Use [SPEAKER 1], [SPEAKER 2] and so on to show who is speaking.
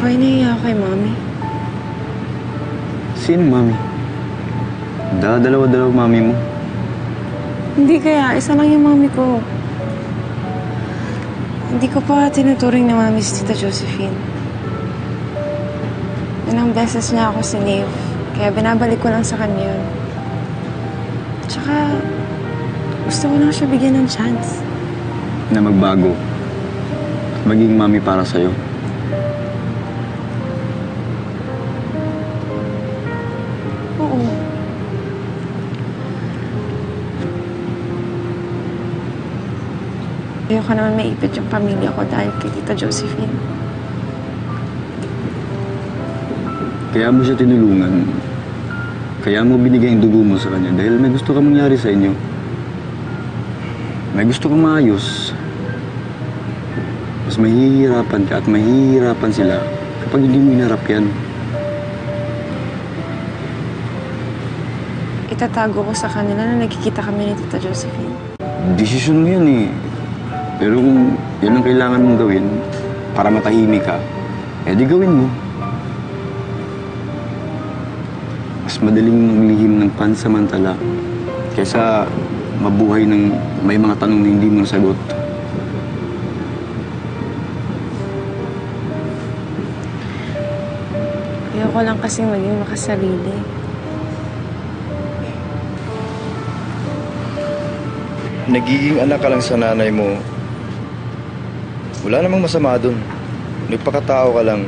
[SPEAKER 1] Koy, nahiya ako kay Mami.
[SPEAKER 2] Sino, Mami? Dalawa-dalawa Mami mo.
[SPEAKER 1] Hindi kaya, isa lang yung Mami ko. Hindi ko pa tinuturing na Mami si Tita Josephine. Ilang beses niya ako sinave, kaya binabalik ko lang sa kanya. Tsaka, gusto ko lang siya bigyan ng chance.
[SPEAKER 2] Na magbago. Maging Mami para sa'yo.
[SPEAKER 1] Oo. Ayoko naman maipit yung pamilya ko dahil kay Tita Josephine.
[SPEAKER 2] Kaya mo siya tinulungan. Kaya mo binigay yung dugo mo sa kanya dahil may gusto ka mangyari sa inyo. May gusto kang maayos. Mas mahihirapan ka at mahihirapan sila kapag hindi mo inarap yan.
[SPEAKER 1] Itatago ko sa kanila na nagkikita kami ni Tita Josephine.
[SPEAKER 2] Desisyon mo yan eh. Pero kung yan ang kailangan mong gawin para matahimik ka, di gawin mo. Mas madaling maglihim ng pansamantala kaysa mabuhay ng may mga tanong na hindi mo nasagot.
[SPEAKER 1] Ayoko lang kasing maging makasarili.
[SPEAKER 3] Nagiging anak ka lang sa nanay mo. Wala namang masama dun. Nagpakatao ka lang.